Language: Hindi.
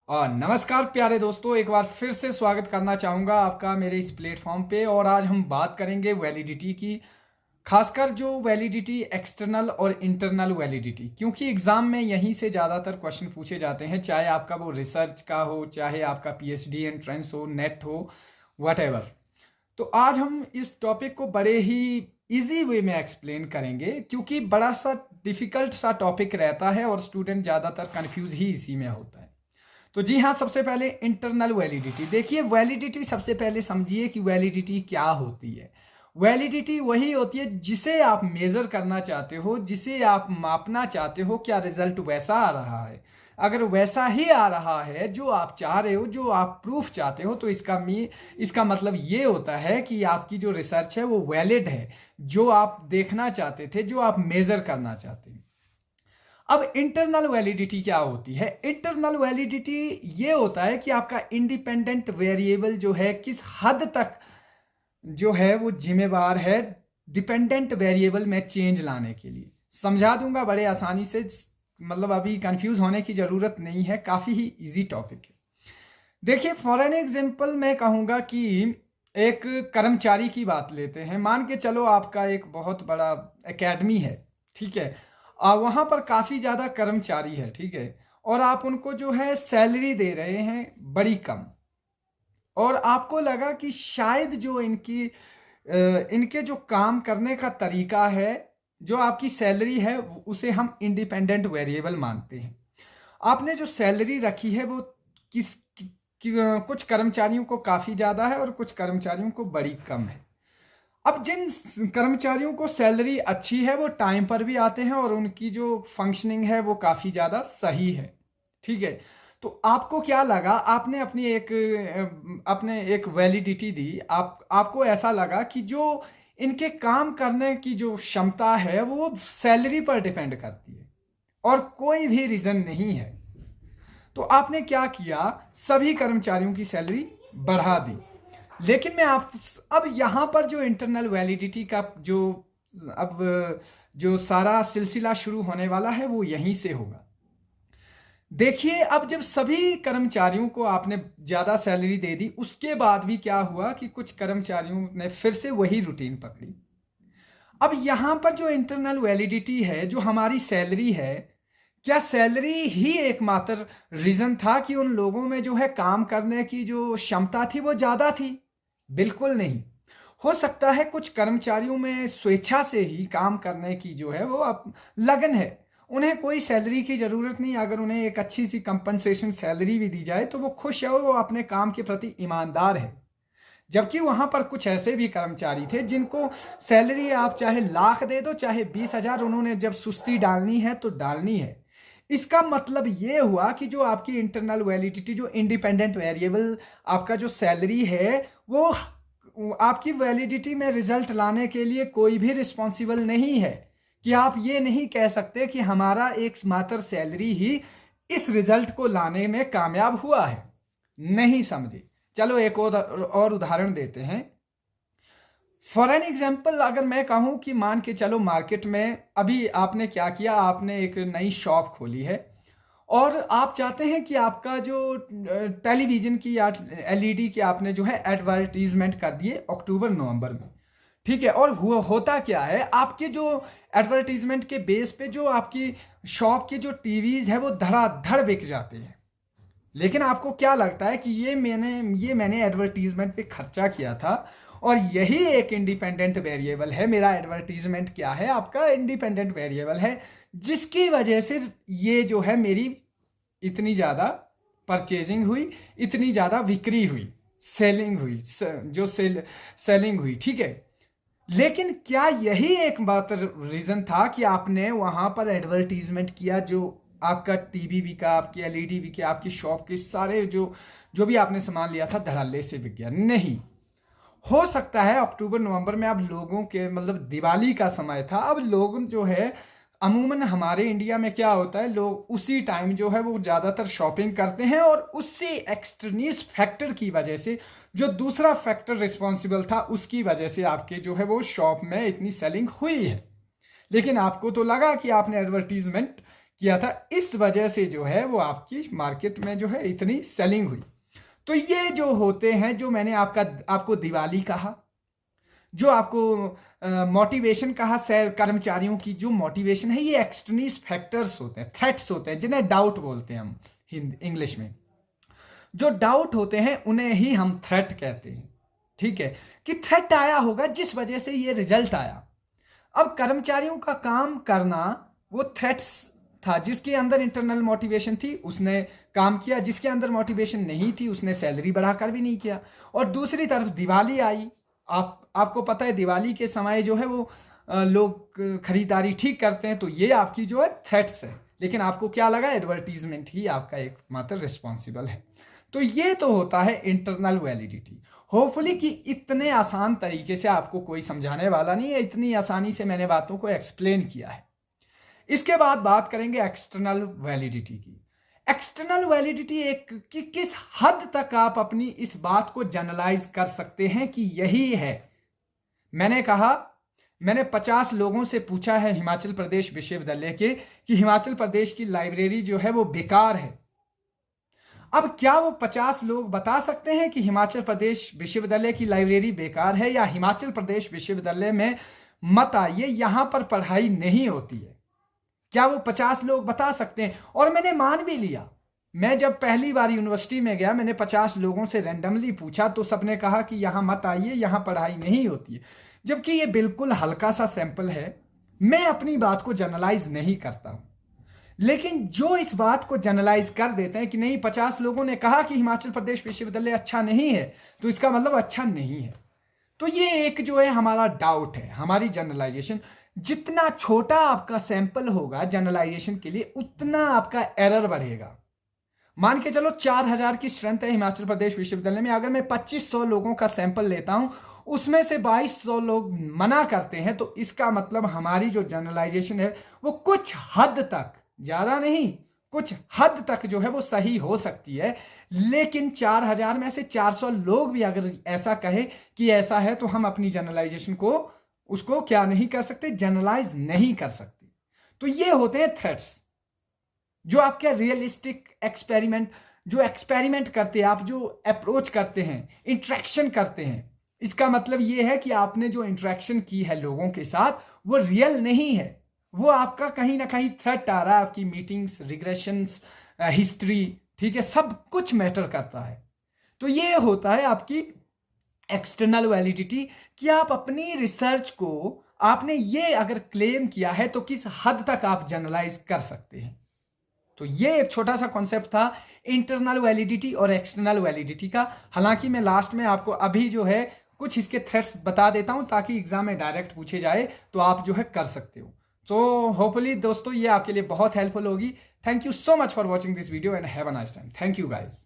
और नमस्कार प्यारे दोस्तों, एक बार फिर से स्वागत करना चाहूँगा आपका मेरे इस प्लेटफॉर्म पे। और आज हम बात करेंगे वैलिडिटी की, खासकर जो वैलिडिटी एक्सटर्नल और इंटरनल वैलिडिटी, क्योंकि एग्ज़ाम में यहीं से ज़्यादातर क्वेश्चन पूछे जाते हैं, चाहे आपका वो रिसर्च का हो, चाहे आपका पीएचडी एंट्रेंस हो, नेट हो, वट। तो आज हम इस टॉपिक को बड़े ही इजी वे में एक्सप्लेन करेंगे, क्योंकि बड़ा सा डिफ़िकल्ट सा टॉपिक रहता है और स्टूडेंट ज़्यादातर कन्फ्यूज़ ही इसी में होता है। तो जी हाँ, सबसे पहले इंटरनल वैलिडिटी देखिए। वैलिडिटी सबसे पहले समझिए कि वैलिडिटी क्या होती है। वैलिडिटी वही होती है जिसे आप मेजर करना चाहते हो, जिसे आप मापना चाहते हो, क्या रिजल्ट वैसा आ रहा है। अगर वैसा ही आ रहा है जो आप चाह रहे हो, जो आप प्रूफ चाहते हो, तो इसका मतलब ये होता है कि आपकी जो रिसर्च है वो वैलिड है, जो आप देखना चाहते थे, जो आप मेजर करना चाहते हैं। अब इंटरनल वैलिडिटी क्या होती है? इंटरनल वैलिडिटी ये होता है कि आपका इंडिपेंडेंट वेरिएबल जो है किस हद तक जो है वो जिम्मेवार है डिपेंडेंट वेरिएबल में चेंज लाने के लिए। समझा दूंगा बड़े आसानी से, मतलब अभी कंफ्यूज होने की जरूरत नहीं है, काफी ही इजी टॉपिक है। देखिए, फॉर एन एग्जांपल मैं कहूंगा कि एक कर्मचारी की बात लेते हैं। मान के चलो आपका एक बहुत बड़ा एकेडमी है, ठीक है। वहाँ पर काफ़ी ज़्यादा कर्मचारी है, ठीक है, और आप उनको जो है सैलरी दे रहे हैं बड़ी कम, और आपको लगा कि शायद जो इनके जो काम करने का तरीका है, जो आपकी सैलरी है, उसे हम इंडिपेंडेंट वेरिएबल मानते हैं। आपने जो सैलरी रखी है वो कुछ कर्मचारियों को काफ़ी ज़्यादा है और कुछ कर्मचारियों को बड़ी कम है। अब जिन कर्मचारियों को सैलरी अच्छी है वो टाइम पर भी आते हैं और उनकी जो फंक्शनिंग है वो काफ़ी ज़्यादा सही है, ठीक है। तो आपको क्या लगा, आपने एक वैलिडिटी दी। आपको ऐसा लगा कि जो इनके काम करने की जो क्षमता है वो सैलरी पर डिपेंड करती है और कोई भी रीज़न नहीं है। तो आपने क्या किया, सभी कर्मचारियों की सैलरी बढ़ा दी। लेकिन मैं अब यहाँ पर जो इंटरनल वैलिडिटी का अब जो सारा सिलसिला शुरू होने वाला है वो यहीं से होगा। देखिए, अब जब सभी कर्मचारियों को आपने ज़्यादा सैलरी दे दी, उसके बाद भी क्या हुआ कि कुछ कर्मचारियों ने फिर से वही रूटीन पकड़ी। अब यहाँ पर जो इंटरनल वैलिडिटी है, जो हमारी सैलरी है, क्या सैलरी ही एकमात्र रीज़न था कि उन लोगों में जो है काम करने की जो क्षमता थी वो ज़्यादा थी? बिल्कुल नहीं। हो सकता है कुछ कर्मचारियों में स्वेच्छा से ही काम करने की जो है वो अब लगन है, उन्हें कोई सैलरी की ज़रूरत नहीं। अगर उन्हें एक अच्छी सी कंपनसेशन सैलरी भी दी जाए तो वो खुश है, वो अपने काम के प्रति ईमानदार है। जबकि वहाँ पर कुछ ऐसे भी कर्मचारी थे जिनको सैलरी आप चाहे लाख दे दो, चाहे 20,000, उन्होंने जब सुस्ती डालनी है तो डालनी है। इसका मतलब ये हुआ कि जो आपकी इंटरनल वैलिडिटी, जो इंडिपेंडेंट वेरिएबल आपका जो सैलरी है, वो आपकी वैलिडिटी में रिजल्ट लाने के लिए कोई भी रिस्पॉन्सिबल नहीं है। कि आप ये नहीं कह सकते कि हमारा एकमात्र सैलरी ही इस रिजल्ट को लाने में कामयाब हुआ है। नहीं समझे? चलो एक और उदाहरण देते हैं। फॉर एन एग्जाम्पल, अगर मैं कहूँ कि मान के चलो मार्केट में अभी आपने क्या किया, आपने एक नई शॉप खोली है और आप चाहते हैं कि आपका जो टेलीविज़न की या एलईडी की आपने जो है एडवर्टीजमेंट कर दिए अक्टूबर नवंबर में, ठीक है। और होता क्या है, आपके जो एडवर्टीजमेंट के बेस पे जो आपकी शॉप के जो टीवीज़ है वो धड़ाधड़ बिक जाते हैं। लेकिन आपको क्या लगता है कि ये मैंने एडवर्टीजमेंट पे खर्चा किया था और यही एक इंडिपेंडेंट वेरिएबल है। मेरा एडवर्टीजमेंट क्या है, आपका इंडिपेंडेंट वेरिएबल है, जिसकी वजह से ये जो है मेरी इतनी ज़्यादा परचेजिंग हुई, इतनी ज़्यादा बिक्री हुई, सेलिंग हुई, सेलिंग हुई, ठीक है। लेकिन क्या यही एकमात्र रीज़न था कि आपने वहाँ पर एडवर्टीजमेंट किया, जो आपका टीवी बिका, आपकी एलईडी बिकी, आपकी शॉप के सारे जो भी आपने सामान लिया था धड़ल्ले से बिक गया? नहीं। हो सकता है अक्टूबर नवंबर में अब लोगों के, मतलब दिवाली का समय था, अब लोग जो है अमूमन हमारे इंडिया में क्या होता है, लोग उसी टाइम जो है वो ज़्यादातर शॉपिंग करते हैं और उसी एक्सटर्नल फैक्टर की वजह से, जो दूसरा फैक्टर रिस्पॉन्सिबल था, उसकी वजह से आपके जो है वो शॉप में इतनी सेलिंग हुई है। लेकिन आपको तो लगा कि आपने एडवर्टीजमेंट किया था, इस वजह से जो है वो आपकी मार्केट में जो है इतनी सेलिंग हुई। तो ये जो होते हैं, जो मैंने आपको दिवाली कहा, जो आपको मोटिवेशन कहा, कर्मचारियों की जो मोटिवेशन है, ये एक्सटर्नल फैक्टर्स होते हैं, थ्रेट्स होते हैं, जिन्हें डाउट बोलते हैं हम इंग्लिश में। जो डाउट होते हैं उन्हें ही हम थ्रेट कहते हैं, ठीक है, कि थ्रेट आया होगा जिस वजह से ये रिजल्ट आया। अब कर्मचारियों का काम करना वो थ्रेट्स था, जिसके अंदर इंटरनल मोटिवेशन थी उसने काम किया, जिसके अंदर मोटिवेशन नहीं थी उसने सैलरी बढ़ाकर भी नहीं किया। और दूसरी तरफ दिवाली आई, आपको पता है दिवाली के समय जो है वो लोग खरीदारी ठीक करते हैं, तो ये आपकी जो है थ्रेट्स है। लेकिन आपको क्या लगा, एडवर्टीजमेंट ही आपका एकमात्र रिस्पॉन्सिबल है। तो ये तो होता है इंटरनल वैलिडिटी। होपफुली कि इतने आसान तरीके से आपको कोई समझाने वाला नहीं है, इतनी आसानी से मैंने बातों को एक्सप्लेन किया है। इसके बाद बात करेंगे एक्सटर्नल वैलिडिटी की। एक्सटर्नल वैलिडिटी एक कि किस हद तक आप अपनी इस बात को जनरलाइज कर सकते हैं कि यही है। मैंने कहा, मैंने 50 लोगों से पूछा है हिमाचल प्रदेश विश्वविद्यालय के कि हिमाचल प्रदेश की लाइब्रेरी जो है वो बेकार है। अब क्या वो 50 लोग बता सकते हैं कि हिमाचल प्रदेश विश्वविद्यालय की लाइब्रेरी बेकार है, या हिमाचल प्रदेश विश्वविद्यालय में मत आइए, यहां पर पढ़ाई नहीं होती है? क्या वो 50 लोग बता सकते हैं? और मैंने मान भी लिया। मैं जब पहली बार यूनिवर्सिटी में गया, मैंने 50 लोगों से रैंडमली पूछा, तो सबने कहा कि यहां मत आइए, यहां पढ़ाई नहीं होती है। जबकि ये बिल्कुल हल्का सा सैंपल है, मैं अपनी बात को जनरलाइज नहीं करता हूं। लेकिन जो इस बात को जनरलाइज कर देते हैं कि नहीं, 50 लोगों ने कहा कि हिमाचल प्रदेश विश्वविद्यालय अच्छा नहीं है, तो इसका मतलब अच्छा नहीं है। तो ये एक जो है हमारा डाउट है, हमारी जनरलाइजेशन। जितना छोटा आपका सैंपल होगा जनरलाइजेशन के लिए, उतना आपका एरर बढ़ेगा। मान के चलो 4000 की स्ट्रेंथ है हिमाचल प्रदेश विश्वविद्यालय में, अगर मैं 2500 लोगों का सैंपल लेता हूं, उसमें से 2200 लोग मना करते हैं, तो इसका मतलब हमारी जो जनरलाइजेशन है वो कुछ हद तक, ज्यादा नहीं, कुछ हद तक जो है वो सही हो सकती है। लेकिन 4000 में से 400 लोग भी अगर ऐसा कहे कि ऐसा है, तो हम अपनी जनरलाइजेशन को उसको क्या नहीं कर सकते, जनरलाइज नहीं कर सकते। तो ये होते हैं थ्रेट्स, जो आपके रियलिस्टिक एक्सपेरिमेंट, जो एक्सपेरिमेंट करते हैं आप, जो अप्रोच करते हैं, इंटरेक्शन करते हैं, इसका मतलब ये है कि आपने जो इंटरेक्शन की है लोगों के साथ वो रियल नहीं है, वो आपका कहीं ना कहीं थ्रेट आ रहा है। आपकी मीटिंग्स, रिग्रेशंस, हिस्ट्री, ठीक है, सब कुछ मैटर करता है। तो ये होता है आपकी एक्सटर्नल वैलिडिटी, कि आप अपनी रिसर्च को, आपने ये अगर क्लेम किया है तो किस हद तक आप जनरलाइज कर सकते हैं। तो ये एक छोटा सा कॉन्सेप्ट था इंटरनल वैलिडिटी और एक्सटर्नल वैलिडिटी का। हालांकि मैं लास्ट में आपको अभी जो है कुछ इसके थ्रेट्स बता देता हूं, ताकि एग्जाम में डायरेक्ट पूछे जाए तो आप जो है कर सकते हो। तो होपफुली दोस्तों ये आपके लिए बहुत हेल्पफुल होगी। Thank you so much for watching this video and have a nice time. Thank you guys.